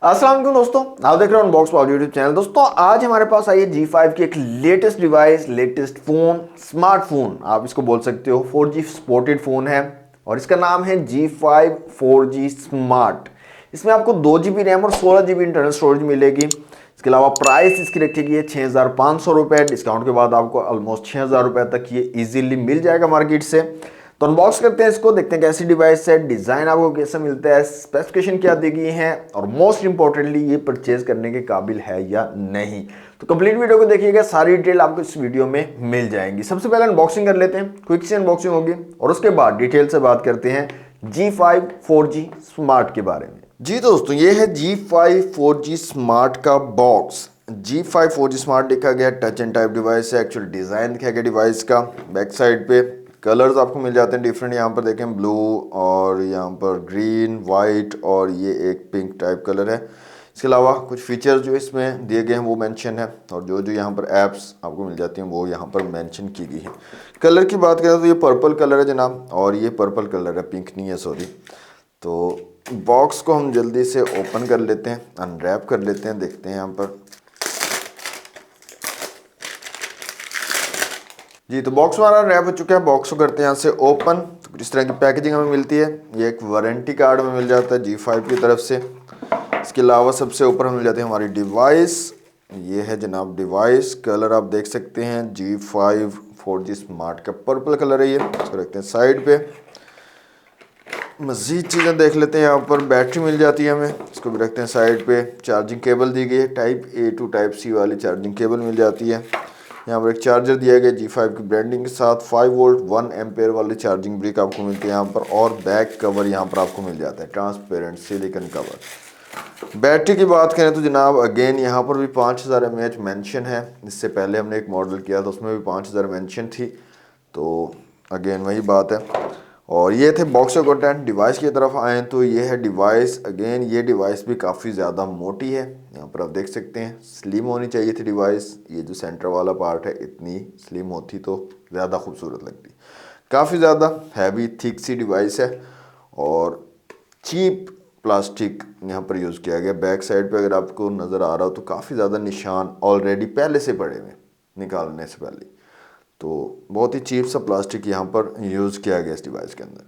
अस्सलाम वालेकुम दोस्तों, आप देख रहे हो अनबॉक्स पावर यूट्यूब चैनल। दोस्तों आज हमारे पास आई है G5 की एक latest device, latest phone, smartphone आप इसको बोल सकते हो। 4G सपोर्टेड फोन है और इसका नाम है G5 4G स्मार्ट। इसमें आपको 2 GB रैम और 16 GB इंटरनल स्टोरेज मिलेगी। इसके अलावा प्राइस इसकी रखी गई है 6,500 रुपये। डिस्काउंट के बाद आपको ऑलमोस्ट 6,000 रुपये तक ये इजीली मिल जाएगा मार्केट से। तो अनबॉक्स करते हैं इसको, देखते हैं कैसी डिवाइस है, डिजाइन आपको कैसा मिलता है, स्पेसिफिकेशन क्या दी गई है और मोस्ट इंपॉर्टेंटली ये परचेज करने के काबिल है या नहीं। तो कंप्लीट वीडियो को देखिएगा, सारी डिटेल आपको इस वीडियो में मिल जाएंगी। सबसे पहले अनबॉक्सिंग कर लेते हैं, क्विक सी अनबॉक्सिंग होगी और उसके बाद डिटेल से बात करते हैं G5 4G स्मार्ट के बारे में। जी दोस्तों, ये है G5 4G स्मार्ट का बॉक्स। G5 4G स्मार्ट लिखा गया, टच एंड टाइप डिवाइस है। एक्चुअल डिजाइन दिखा गया डिवाइस का। बैक साइड पे कलर्स आपको मिल जाते हैं डिफरेंट, यहाँ पर देखें ब्लू और यहाँ पर ग्रीन, वाइट और ये एक पिंक टाइप कलर है। इसके अलावा कुछ फीचर्स जो इसमें दिए गए हैं वो मेंशन है और जो जो यहाँ पर ऐप्स आपको मिल जाती हैं वो यहाँ पर मेंशन की गई है। कलर की बात करें तो ये पर्पल कलर है जनाब, और ये पर्पल कलर है, पिंक नहीं है सॉरी। तो बॉक्स को हम जल्दी से ओपन कर लेते हैं, अनरैप कर लेते हैं, देखते हैं यहाँ पर। जी तो बॉक्स हमारा रैप हो चुका है। बॉक्स को करते हैं यहाँ से ओपन। तो कुछ इस तरह की पैकेजिंग हमें मिलती है। ये एक वारंटी कार्ड में मिल जाता है G5 की तरफ से। इसके अलावा सबसे ऊपर हमें मिल जाती है हमारी डिवाइस। ये है जनाब डिवाइस। कलर आप देख सकते हैं G5 4G स्मार्ट का पर्पल कलर है ये। इसको रखते हैं साइड पे। मज़ीद चीज़ें देख लेते हैं। यहाँ पर बैटरी मिल जाती है हमें, इसको भी रखते हैं साइड पे। चार्जिंग केबल दी गई है, type A to type C वाली चार्जिंग केबल मिल जाती है। यहाँ पर एक चार्जर दिया गया G5 की ब्रांडिंग के साथ। 5 वोल्ट 1 एम्पेयर वाली चार्जिंग ब्रिक आपको मिलती है यहाँ पर, और बैक कवर यहाँ पर आपको मिल जाता है, ट्रांसपेरेंट सिलिकॉन कवर। बैटरी की बात करें तो जनाब अगेन यहाँ पर भी 5000 mAh मेंशन है। इससे पहले हमने एक मॉडल किया था उसमें भी 5000 मेंशन थी, तो अगेन वही बात है। और ये थे बॉक्स का कंटेंट। डिवाइस की तरफ आएँ तो ये है डिवाइस। अगेन ये डिवाइस भी काफ़ी ज़्यादा मोटी है, यहाँ पर आप देख सकते हैं। स्लिम होनी चाहिए थी डिवाइस। ये जो सेंटर वाला पार्ट है, इतनी स्लिम होती तो ज़्यादा खूबसूरत लगती। काफ़ी ज़्यादा हैवी थिक सी डिवाइस है और चीप प्लास्टिक यहाँ पर यूज़ किया गया। बैक साइड पे अगर आपको नज़र आ रहा हो तो काफ़ी ज़्यादा निशान ऑलरेडी पहले से पड़े हुए निकालने से पहले। तो बहुत ही चीप सा प्लास्टिक यहाँ पर यूज़ किया गया इस डिवाइस के अंदर।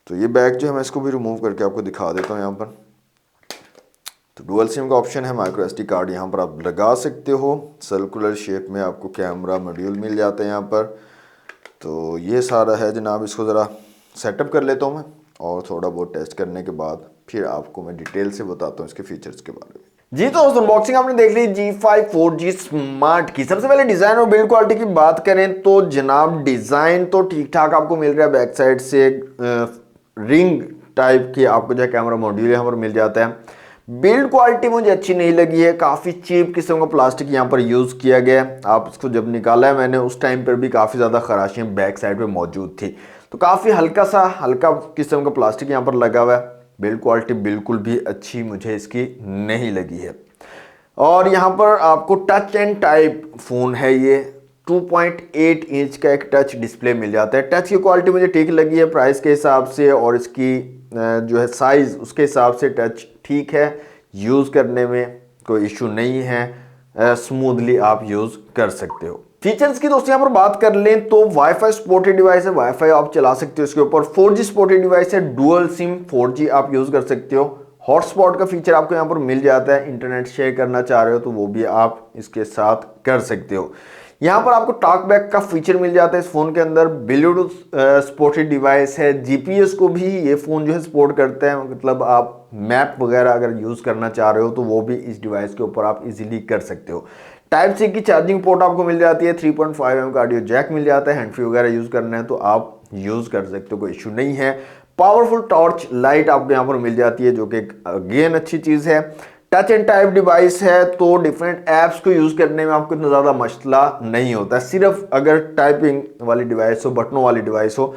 तो ये बैग जो है मैं इसको भी रिमूव करके आपको दिखा देता हूँ यहाँ पर। तो डुअल सिम का ऑप्शन है, माइक्रो SD कार्ड यहाँ पर आप लगा सकते हो। सर्कुलर शेप में आपको कैमरा मॉड्यूल मिल जाता है यहाँ पर। तो ये सारा है जनाब। इसको ज़रा सेटअप कर लेता हूँ मैं और थोड़ा बहुत टेस्ट करने के बाद फिर आपको मैं डिटेल से बताता हूँ इसके फीचर्स के बारे में। जी तो दोस्तों, अनबॉक्सिंग आपने देख ली G5 4G स्मार्ट की। सबसे पहले डिजाइन और बिल्ड क्वालिटी की बात करें तो जनाब डिजाइन तो ठीक ठाक आपको मिल रहा है। बैक साइड से रिंग टाइप की आपको जो है कैमरा मॉड्यूल यहाँ पर मिल जाता है। बिल्ड क्वालिटी मुझे अच्छी नहीं लगी है, काफ़ी चीप किस्म का प्लास्टिक यहाँ पर यूज़ किया गया है। आप इसको जब निकाला है मैंने उस टाइम पर भी काफ़ी ज़्यादा खराशियाँ बैक साइड पे मौजूद थी। तो काफ़ी हल्का किस्म का प्लास्टिक यहाँ पर लगा हुआ है। बिल्ड क्वालिटी बिल्कुल भी अच्छी मुझे इसकी नहीं लगी है। और यहाँ पर आपको टच एंड टाइप फ़ोन है ये। 2.8 इंच का एक टच डिस्प्ले मिल जाता है। टच की क्वालिटी मुझे ठीक लगी है प्राइस के हिसाब से, और इसकी जो है साइज़ उसके हिसाब से टच ठीक है। यूज़ करने में कोई इशू नहीं है, स्मूथली आप यूज़ कर सकते हो। फीचर्स की दोस्तों यहाँ पर बात कर लें तो वाईफाई सपोर्टेड डिवाइस है, वाईफाई आप चला सकते हो इसके ऊपर। 4G सपोर्टेड डिवाइस है, डुअल सिम 4G आप यूज़ कर सकते हो। हॉटस्पॉट का फीचर आपको यहाँ पर मिल जाता है, इंटरनेट शेयर करना चाह रहे हो तो वो भी आप इसके साथ कर सकते हो। यहाँ पर आपको टॉकबैक का फीचर मिल जाता है इस फोन के अंदर। ब्लूटूथ सपोर्टेड डिवाइस है। GPS को भी ये फ़ोन जो है सपोर्ट करता है, मतलब आप मैप वगैरह अगर यूज़ करना चाह रहे हो तो वो भी इस डिवाइस के ऊपर आप इजीली कर सकते हो। टाइप C की चार्जिंग पोर्ट आपको मिल जाती है। 3.5mm का ऑडियो जैक मिल जाता है। हैंड फ्री वगैरह यूज़ करना है तो आप यूज़ कर सकते हो, कोई इशू नहीं है। पावरफुल टॉर्च लाइट आपको यहाँ पर मिल जाती है जो कि अगेन अच्छी चीज़ है। टच एंड टाइप डिवाइस है तो डिफरेंट ऐप्स को यूज़ करने में आपको इतना ज़्यादा मसला नहीं होता। सिर्फ अगर टाइपिंग वाली डिवाइस हो, बटनों वाली डिवाइस हो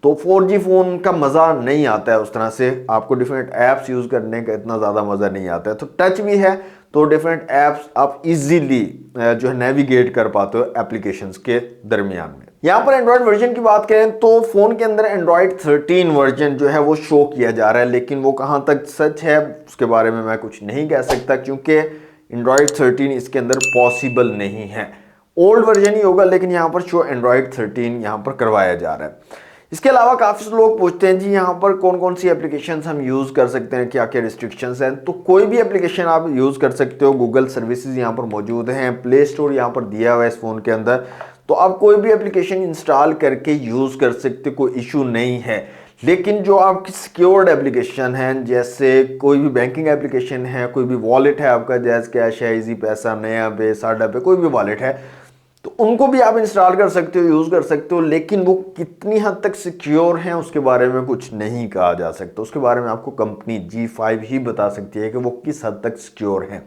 तो 4G फ़ोन का मज़ा नहीं आता है उस तरह से। आपको डिफरेंट ऐप्स यूज़ करने का इतना ज़्यादा मज़ा नहीं आता है। तो टच भी है तो डिफरेंट ऐप्स आप इजीली जो है नेविगेट कर पाते हो एप्लीकेशंस के दरमियान में। यहाँ पर एंड्रॉयड वर्जन की बात करें तो फोन के अंदर एंड्रॉयड 13 वर्जन जो है वो शो किया जा रहा है, लेकिन वो कहाँ तक सच है उसके बारे में मैं कुछ नहीं कह सकता, क्योंकि एंड्रॉयड 13 इसके अंदर पॉसिबल नहीं है। ओल्ड वर्जन ही होगा, लेकिन यहाँ पर शो एंड्रॉयड 13 यहाँ पर करवाया जा रहा है। इसके अलावा काफ़ी लोग पूछते हैं जी यहाँ पर कौन कौन सी एप्लीकेशंस हम यूज़ कर सकते हैं, क्या क्या रिस्ट्रिक्शंस हैं। तो कोई भी एप्लीकेशन आप यूज़ कर सकते हो, गूगल सर्विसेज यहाँ पर मौजूद हैं, प्ले स्टोर यहाँ पर दिया हुआ है इस फ़ोन के अंदर, तो आप कोई भी एप्लीकेशन इंस्टॉल करके यूज़ कर सकते, कोई इशू नहीं है। लेकिन जो आपकी सिक्योर्ड एप्लीकेशन है, जैसे कोई भी बैंकिंग एप्लीकेशन है, कोई भी वॉलेट है आपका, जैज कैश है, इजी पैसा, नया पे, साडा पे, कोई भी वॉलेट है, तो उनको भी आप इंस्टॉल कर सकते हो, यूज़ कर सकते हो, लेकिन वो कितनी हद तक सिक्योर हैं उसके बारे में कुछ नहीं कहा जा सकता। उसके बारे में आपको कंपनी G5 ही बता सकती है कि वो किस हद तक सिक्योर हैं।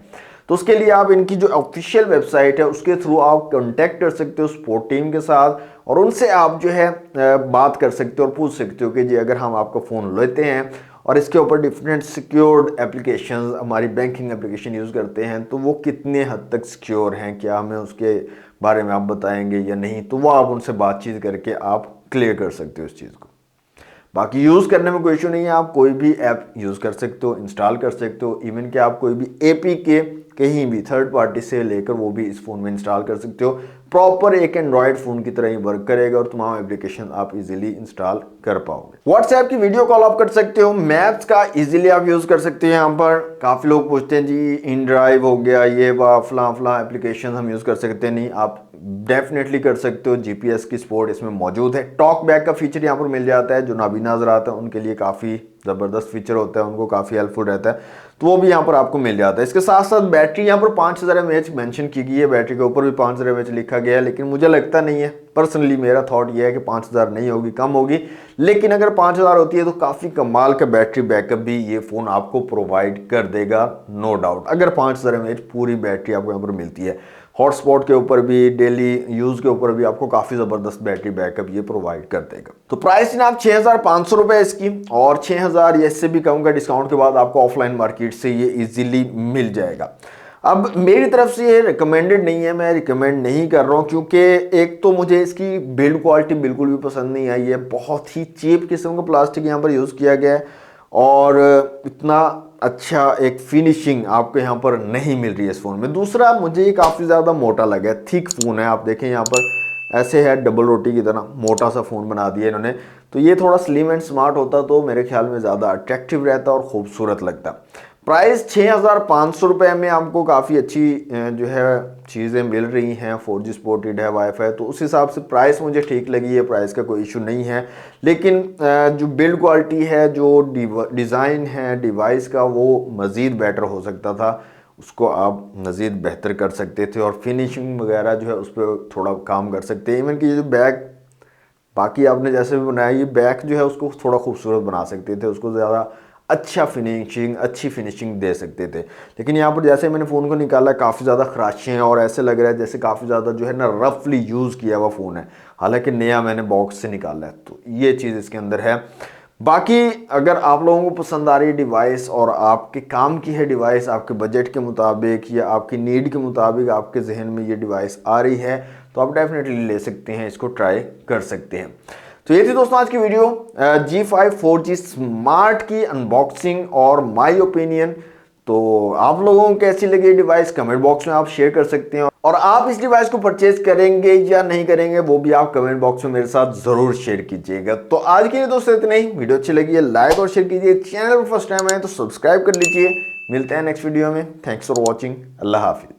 तो उसके लिए आप इनकी जो ऑफिशियल वेबसाइट है उसके थ्रू आप कांटेक्ट कर सकते हो सपोर्ट टीम के साथ, और उनसे आप जो है बात कर सकते हो और पूछ सकते हो कि जी अगर हम आपका फ़ोन लेते हैं और इसके ऊपर डिफरेंट सिक्योर्ड एप्लीकेशंस, हमारी बैंकिंग एप्लीकेशन यूज़ करते हैं, तो वो कितने हद तक सिक्योर हैं, क्या हमें उसके बारे में आप बताएंगे या नहीं। तो वो आप उनसे बातचीत करके आप क्लियर कर सकते हो इस चीज़ को। बाकी यूज़ करने में कोई इशू नहीं है, आप कोई भी ऐप यूज़ कर सकते हो, इंस्टॉल कर सकते हो, इवन कि आप कोई भी APK कहीं भी थर्ड पार्टी से लेकर वो भी इस फ़ोन में इंस्टॉल कर सकते हो। प्रॉपर एक एंड्रॉयड फ़ोन की तरह ही वर्क करेगा और तमाम एप्लीकेशन आप इजीली इंस्टॉल कर पाओगे। व्हाट्सएप की वीडियो कॉल आप कर सकते हो, मैप्स का इजीली आप यूज़ कर सकते हो। यहाँ पर काफ़ी लोग पूछते हैं जी इन ड्राइव हो गया, ये फला एप्लीकेशन हम यूज़ कर सकते हैं, नहीं, आप डेफिनेटली कर सकते हो। GPS की सपोर्ट इसमें मौजूद है। टॉक बैक का फीचर यहाँ पर मिल जाता है, जो नाबीना हज़रात है उनके लिए काफ़ी ज़बरदस्त फीचर होता है, उनको काफ़ी हेल्पफुल रहता है, तो वो भी यहाँ पर आपको मिल जाता है। इसके साथ साथ बैटरी यहाँ पर 5000 mAh मेंशन की गई है, बैटरी के ऊपर भी 5000 mAh लिखा गया है, लेकिन मुझे लगता नहीं है, पर्सनली मेरा थॉट ये है कि 5000 नहीं होगी, कम होगी, लेकिन अगर 5000 होती है तो काफ़ी कमाल का बैटरी बैकअप भी ये फ़ोन आपको प्रोवाइड कर देगा, नो डाउट। अगर 5000 mAh पूरी बैटरी आपको यहाँ पर मिलती है, हॉटस्पॉट के ऊपर भी, डेली यूज़ के ऊपर भी आपको काफ़ी ज़बरदस्त बैटरी बैकअप ये प्रोवाइड कर देगा। तो प्राइस जनाब 6500 रुपये इसकी, और 6000 या इससे भी कम का डिस्काउंट के बाद आपको ऑफलाइन मार्केट से ये इजीली मिल जाएगा। अब मेरी तरफ से ये रिकमेंडेड नहीं है, मैं रिकमेंड नहीं कर रहा हूँ, क्योंकि एक तो मुझे इसकी बिल्ड क्वालिटी बिल्कुल भी पसंद नहीं आई है। बहुत ही चीप किस्म का प्लास्टिक यहाँ पर यूज़ किया गया है और इतना अच्छा एक फिनिशिंग आपको यहाँ पर नहीं मिल रही है इस फ़ोन में। दूसरा, मुझे ये काफ़ी ज़्यादा मोटा लगा है, थिक फ़ोन है। आप देखें यहाँ पर ऐसे है, डबल रोटी की तरह मोटा सा फ़ोन बना दिया इन्होंने। तो ये थोड़ा स्लिम एंड स्मार्ट होता तो मेरे ख्याल में ज़्यादा अट्रैक्टिव रहता और ख़ूबसूरत लगता। प्राइस 6500 रुपये में आपको काफ़ी अच्छी जो है चीज़ें मिल रही हैं, 4G सपोर्टेड है, वाईफाई, तो उस हिसाब से प्राइस मुझे ठीक लगी है, प्राइस का कोई इशू नहीं है। लेकिन जो बिल्ड क्वालिटी है, जो डिज़ाइन है डिवाइस का, वो मज़ीद बेटर हो सकता था, उसको आप मज़ीद बेहतर कर सकते थे और फिनिशिंग वगैरह जो है उस पर थोड़ा काम कर सकते हैं। इवन कि ये जो बैक बाकी आपने जैसे भी बनाया, ये बैक जो है उसको थोड़ा खूबसूरत बना सकते थे, उसको ज़्यादा अच्छी फिनिशिंग दे सकते थे। लेकिन यहाँ पर जैसे मैंने फ़ोन को निकाला, काफ़ी ज़्यादा खराशें हैं और ऐसे लग रहा है जैसे काफ़ी ज़्यादा जो है ना रफली यूज़ किया हुआ फ़ोन है, हालांकि नया मैंने बॉक्स से निकाला है। तो ये चीज़ इसके अंदर है। बाकी अगर आप लोगों को पसंद आ रही है डिवाइस और आपके काम की है डिवाइस, आपके बजट के मुताबिक या आपकी नीड के मुताबिक आपके जहन में ये डिवाइस आ रही है, तो आप डेफिनेटली ले सकते हैं, इसको ट्राई कर सकते हैं। तो ये थी दोस्तों आज की वीडियो G5 4G स्मार्ट की अनबॉक्सिंग और माय ओपिनियन। तो आप लोगों को कैसी लगी डिवाइस कमेंट बॉक्स में आप शेयर कर सकते हैं, और आप इस डिवाइस को परचेज करेंगे या नहीं करेंगे वो भी आप कमेंट बॉक्स में मेरे साथ जरूर शेयर कीजिएगा। तो आज के लिए दोस्तों इतना ही। वीडियो अच्छी लगी है लाइक और शेयर कीजिए, चैनल पर फर्स्ट टाइम आए तो सब्सक्राइब कर लीजिए। मिलते हैं नेक्स्ट वीडियो में। Thanks for watching. Allah Hafiz.